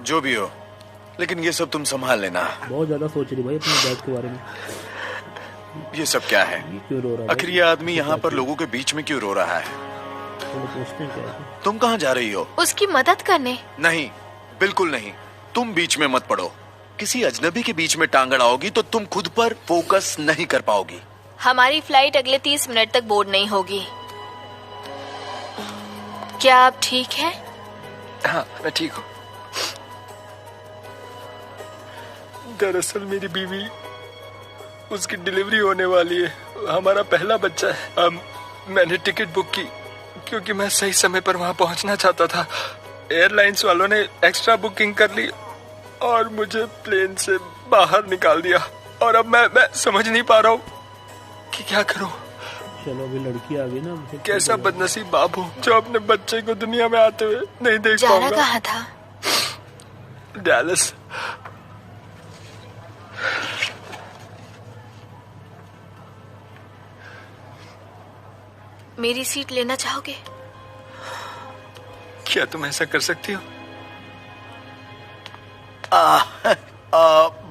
जो भी हो, लेकिन ये सब तुम संभाल लेना। बहुत ज्यादा सोच रही भाई अपने डैड के बारे में। ये सब क्या है? ये क्यों रो रहा है? आखिर ये आदमी यहाँ पर लोगों के बीच में क्यों रो रहा है? पूछते हैं क्या है? तुम कहाँ जा रही हो? उसकी मदद करने। नहीं, बिल्कुल नहीं। तुम बीच में मत पड़ो। किसी अजनबी के बीच में टांग अड़ाओगी तो तुम खुद पर फोकस नहीं कर पाओगी। हमारी फ्लाइट अगले 30 मिनट तक बोर्ड नहीं होगी। क्या आप ठीक हैं? हाँ, मैं ठीक हूँ। दरअसल मेरी बीवी, उसकी डिलीवरी होने वाली है। हमारा पहला बच्चा है। मैंने टिकट बुक की क्योंकि मैं सही समय पर वहाँ पहुँचना चाहता था। एयरलाइंस वालों ने एक्स्ट्रा बुकिंग कर ली और मुझे प्लेन से बाहर निकाल दिया। और अब मैं समझ नहीं पा रहा हूँ कि क्या करूँ। चलो अभी लड़की आ गई ना। कैसा बदनसीब बाप हूँ जो अपने बच्चे को दुनिया में आते हुए नहीं देख पाऊंगा। जाना कहाँ था? डैलस। मेरी सीट लेना चाहोगे? क्या तुम ऐसा कर सकती हो?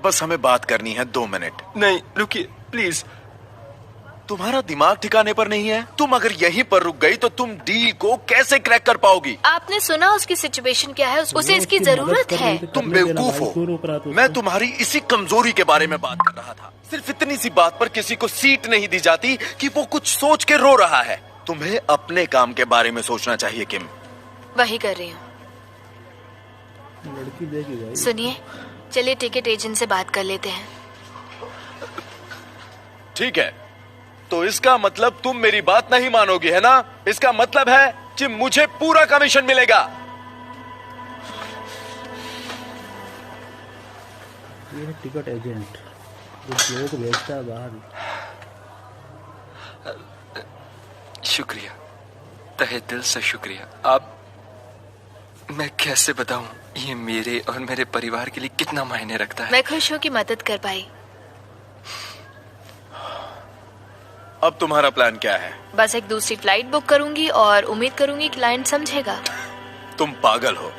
बस हमें बात करनी है 2 मिनट। नहीं, रुकिए प्लीज। तुम्हारा दिमाग ठिकाने पर नहीं है? तुम अगर यहीं पर रुक गई तो तुम डील को कैसे क्रैक कर पाओगी? आपने सुना उसकी सिचुएशन क्या है? उसे इसकी जरूरत है। तुम बेवकूफ हो। मैं तुम्हारी इसी कमजोरी के बारे में बात कर रहा था। सिर्फ इतनी सी बात पर किसी को सीट नहीं दी जाती कि वो कुछ सोच के रो रहा है। तुम्हें अपने काम के बारे में सोचना चाहिए किम। वही कर रही हूँ। लड़की देगी भाई। सुनिए, चलिए टिकट एजेंट से बात कर लेते हैं। ठीक है, तो इसका मतलब तुम मेरी बात नहीं मानोगी, है ना? इसका मतलब है कि मुझे पूरा कमीशन मिलेगा। ये है टिकट एजेंट जो लोग भेजता है बाहर। शुक्रिया, तहे दिल से शुक्रिया। आप, मैं कैसे बताऊं ये मेरे और मेरे परिवार के लिए कितना मायने रखता है। मैं खुश हूँ कि मदद कर पाई। अब तुम्हारा प्लान क्या है? बस एक दूसरी फ्लाइट बुक करूंगी और उम्मीद करूंगी क्लाइंट समझेगा। तुम पागल हो।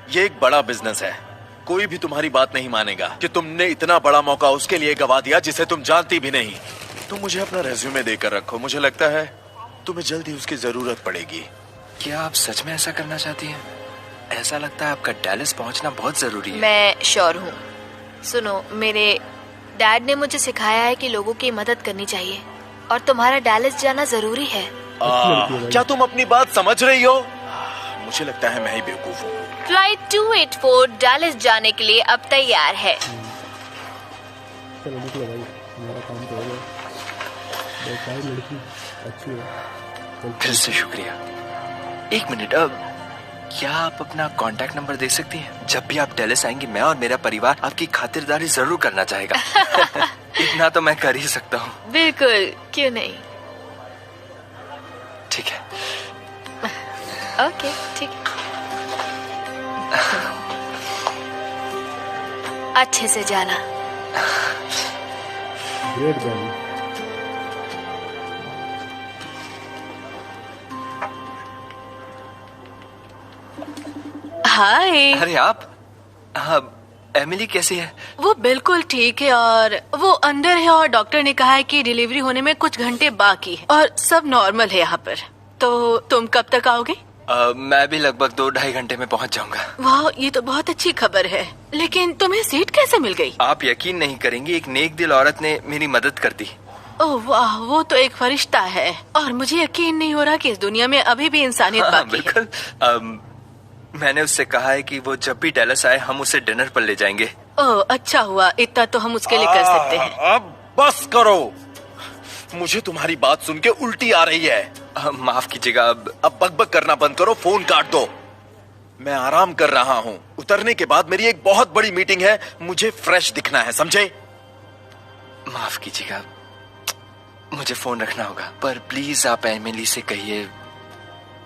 ये एक बड़ा बिजनेस है। कोई भी तुम्हारी बात नहीं मानेगा कि तुमने इतना बड़ा मौका उसके लिए गवा दिया जिसे तुम जानती भी नहीं। तुम मुझे अपना रेज्यूमे देकर रखो। मुझे लगता है तुम्हें जल्दी उसकी जरूरत पड़ेगी। क्या आप सच में ऐसा करना चाहती हैं? ऐसा लगता है आपका डैलस पहुंचना बहुत जरूरी है। मैं श्योर हूँ। सुनो, मेरे डैड ने मुझे सिखाया है कि लोगों की मदद करनी चाहिए और तुम्हारा डैलस जाना जरूरी है। क्या तुम अपनी बात समझ रही हो? मुझे लगता है मैं ही बेवकूफ हूँ। फ्लाइट 284 डैलस जाने के लिए अब तैयार है। चलो निकलो भाई, हमारा काम तो हो गया। बेचारी लड़की अच्छी है। फिर से शुक्रिया। एक मिनट, अब क्या आप अपना कांटेक्ट नंबर दे सकती हैं? जब भी आप डैलस आएंगी मैं और मेरा परिवार आपकी खातिरदारी जरूर करना चाहेगा। इतना तो मैं कर ही सकता हूँ। बिल्कुल, क्यों नहीं। ठीक है। ओके, ठीक है। अच्छे से जाना। Great journey. हाय। अरे आप, हाँ, एमिली कैसी है? वो बिल्कुल ठीक है और वो अंदर है और डॉक्टर ने कहा है कि डिलीवरी होने में कुछ घंटे बाकी है और सब नॉर्मल है यहाँ पर। तो तुम कब तक आओगे? मैं भी लगभग 2-2.5 घंटे में पहुँच जाऊंगा। वाह, ये तो बहुत अच्छी खबर है। लेकिन तुम्हें सीट कैसे मिल गई? आप यकीन नहीं करेंगी, एक नेक दिल औरत ने मेरी मदद कर दी। ओह वाह, वो तो एक फरिश्ता है और मुझे यकीन नहीं हो रहा कि इस दुनिया में अभी भी इंसानियत बाकी है। बिल्कुल। मैंने उससे कहा है कि वो जब भी डैलस आए हम उसे डिनर पर ले जाएंगे। ओह अच्छा हुआ, इतना तो हम उसके लिए कर सकते हैं। अब बस करो, मुझे तुम्हारी बात सुन के उल्टी आ रही है। माफ कीजिएगा। अब बकबक करना बंद करो, फोन काट दो। मैं आराम कर रहा हूँ। उतरने के बाद मेरी एक बहुत बड़ी मीटिंग है, मुझे फ्रेश दिखना है, समझे? माफ कीजिएगा, मुझे फोन रखना होगा। पर प्लीज आप एमिली से कहिए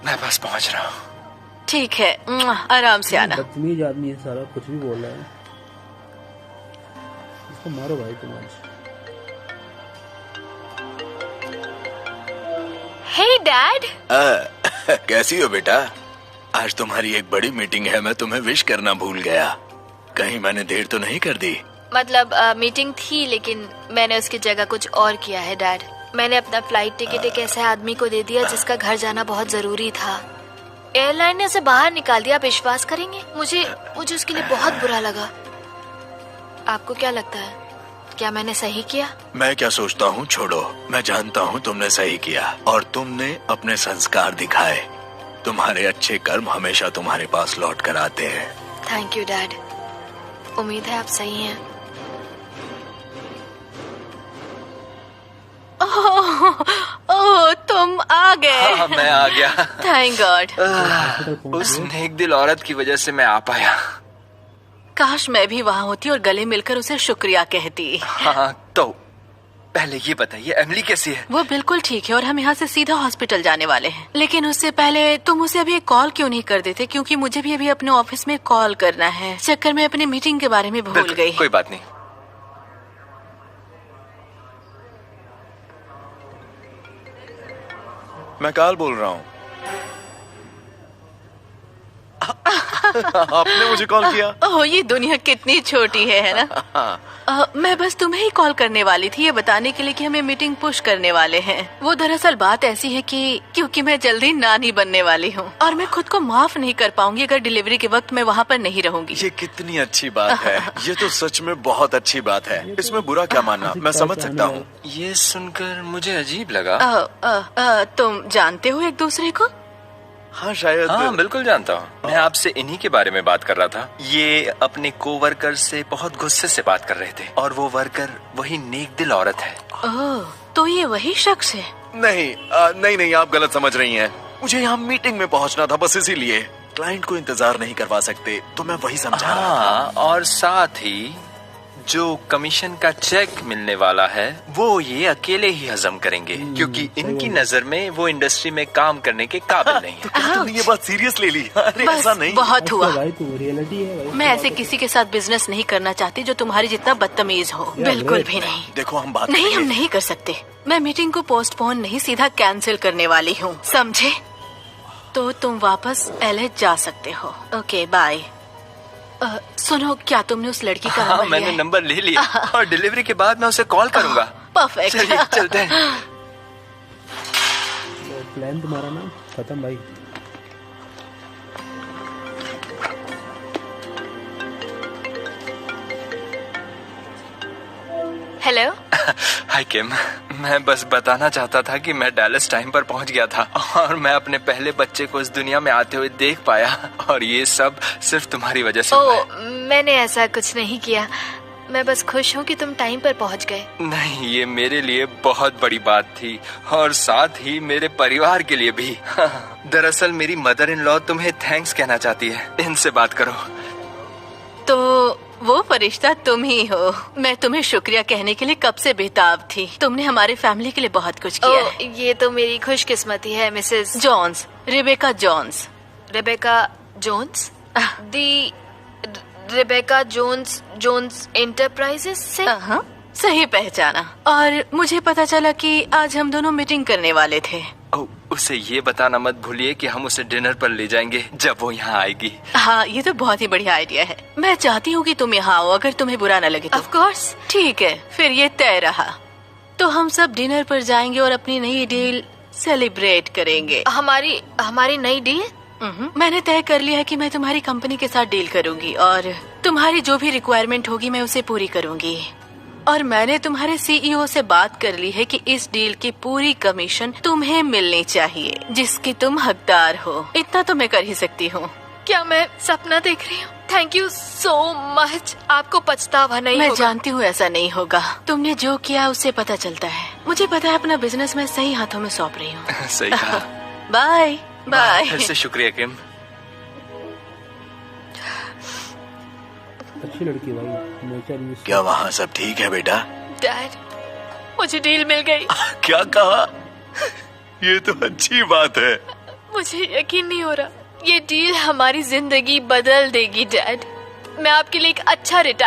मैं बस पहुंच रहा हूँ। ठीक है, आराम से आना। बदतमीज आदमी है सारा, कुछ भी बोल रहा है। इसको मारो भाई तुम आज। हे डैड। कैसी हो बेटा? आज तुम्हारी एक बड़ी मीटिंग है, मैं तुम्हें विश करना भूल गया। कहीं मैंने देर तो नहीं कर दी? मतलब मीटिंग थी लेकिन मैंने उसकी जगह कुछ और किया है डैड। मैंने अपना फ्लाइट टिकट एक ऐसे आदमी को दे दिया जिसका घर जाना बहुत जरूरी था। एयरलाइन ने उसे बाहर निकाल दिया। आप विश्वास करेंगे, मुझे उसके लिए बहुत बुरा लगा। आपको क्या लगता है, क्या मैंने सही किया? मैं क्या सोचता हूँ छोड़ो, मैं जानता हूँ तुमने सही किया और तुमने अपने संस्कार दिखाए। तुम्हारे अच्छे कर्म हमेशा तुम्हारे पास लौट कर आते हैं। Thank you dad. उम्मीद है आप सही हैं। ओह, तुम आ गए। हाँ, मैं आ गया। Thank God. उस नेक दिल औरत की वजह से मैं आ पाया। काश मैं भी वहाँ होती और गले मिलकर उसे शुक्रिया कहती। हाँ, तो पहले ये बताइए एमिली कैसी है? वो बिल्कुल ठीक है और हम यहाँ से सीधा हॉस्पिटल जाने वाले हैं। लेकिन उससे पहले तुम उसे अभी एक कॉल क्यों नहीं कर देते? क्योंकि मुझे भी अभी अपने ऑफिस में कॉल करना है। चक्कर में अपनी मीटिंग के बारे में भूल गई। कोई बात नहीं। मैं काल बोल रहा हूँ। आपने मुझे कॉल किया? ओह, ये दुनिया कितनी छोटी है ना? मैं बस तुम्हें ही कॉल करने वाली थी ये बताने के लिए कि हमें मीटिंग पुश करने वाले हैं। वो दरअसल बात ऐसी है कि क्योंकि मैं जल्दी नानी बनने वाली हूँ और मैं खुद को माफ नहीं कर पाऊंगी अगर डिलीवरी के वक्त मैं वहाँ पर नहीं रहूंगी। ये कितनी अच्छी बात है। ये तो सच में बहुत अच्छी बात है। इसमें बुरा क्या मानना, मैं समझ सकता हूँ। ये सुनकर मुझे अजीब लगा। तुम जानते हो एक दूसरे को? हाँ शायद। हाँ बिल्कुल जानता हूँ। मैं आपसे इन्हीं के बारे में बात कर रहा था। ये अपने कोवर्कर से बहुत गुस्से से बात कर रहे थे और वो वर्कर वही नेक दिल औरत है। ओह, तो ये वही शख्स है? नहीं नहीं, आप गलत समझ रही हैं। मुझे यहाँ मीटिंग में पहुँचना था, बस इसीलिए। क्लाइंट को इंतजार नहीं करवा सकते तो मैं वही समझा रहा था। हाँ, और साथ ही जो कमीशन का चेक मिलने वाला है वो ये अकेले ही हजम करेंगे क्योंकि इनकी नजर में वो इंडस्ट्री में काम करने के काबिल नहीं है। तो क्या तुमने ये बात सीरियस ले ली? अरे बस ऐसा नहीं। बहुत हुआ। भाई तू रियलिटी है भाई। मैं ऐसे किसी के साथ बिजनेस नहीं करना चाहती जो तुम्हारी जितना बदतमीज हो। बिल्कुल भी नहीं। देखो हम बात नहीं, हम करेंगे। नहीं कर सकते। मैं मीटिंग को पोस्टपोन नहीं, सीधा कैंसिल करने वाली हूँ, समझे? तो तुम वापस एलए जा सकते हो। Okay bye. सुनो, क्या तुमने उस लड़की का हाँ, नंबर लिया मैंने है? नंबर ले लिया और डिलीवरी के बाद मैं उसे कॉल करूंगा। परफेक्ट। चलिए चलते हैं। तो प्लान तुम्हारा ना खत्म भाई। हेलो। हाय किम, मैं बस बताना चाहता था कि मैं डैलस टाइम पर पहुंच गया था और मैं अपने पहले बच्चे को इस दुनिया में आते हुए देख पाया और ये सब सिर्फ तुम्हारी वजह से हुआ है। मैंने ऐसा कुछ नहीं किया। मैं बस खुश हूँ कि तुम टाइम पर पहुँच गए। नहीं, ये मेरे लिए बहुत बड़ी बात थी और साथ ही मेरे परिवार के लिए भी। दरअसल मेरी मदर इन लॉ तुम्हें थैंक्स कहना चाहती है। इनसे बात करो। तो वो फरिश्ता तुम ही हो। मैं तुम्हें शुक्रिया कहने के लिए कब से बेताब थी। तुमने हमारी फैमिली के लिए बहुत कुछ किया है। ये तो मेरी खुशकिस्मती है Mrs Jones, Rebecca Jones. Rebecca Jones? The Rebecca Jones enterprises से? हाँ, सही पहचाना। और मुझे पता चला कि आज हम दोनों मीटिंग करने वाले थे। उसे ये बताना मत भूलिए कि हम उसे डिनर पर ले जाएंगे जब वो यहाँ आएगी। हाँ, ये तो बहुत ही बढ़िया आइडिया है। मैं चाहती हूँ कि तुम यहाँ आओ, अगर तुम्हें बुरा न लगे तो। Of course. ठीक है, फिर ये तय रहा। तो हम सब डिनर पर जाएंगे और अपनी नई डील सेलिब्रेट करेंगे। हमारी नई डील? मैंने तय कर लिया है कि मैं तुम्हारी कंपनी के साथ डील करूंगी और तुम्हारी जो भी रिक्वायरमेंट होगी मैं उसे पूरी करूंगी। और मैंने तुम्हारे सीईओ से बात कर ली है कि इस डील की पूरी कमीशन तुम्हें मिलनी चाहिए, जिसकी तुम हकदार हो। इतना तो मैं कर ही सकती हूँ। क्या मैं सपना देख रही हूँ? Thank you so much. आपको पछतावा नहीं मैं होगा। जानती हूँ ऐसा नहीं होगा। तुमने जो किया उससे पता चलता है। मुझे पता है अपना बिजनेस मैं सही हाथों में सौंप रही हूँ। सही कहा। Bye bye. फिर से शुक्रिया किम। अच्छी लड़की भाई, नेचर। क्या वहाँ सब ठीक है बेटा? डैड, मुझे डील मिल गई। क्या कहा? ये तो अच्छी बात है। मुझे यकीन नहीं हो रहा। ये डील हमारी जिंदगी बदल देगी डैड। मैं आपके लिए एक अच्छा रिटायर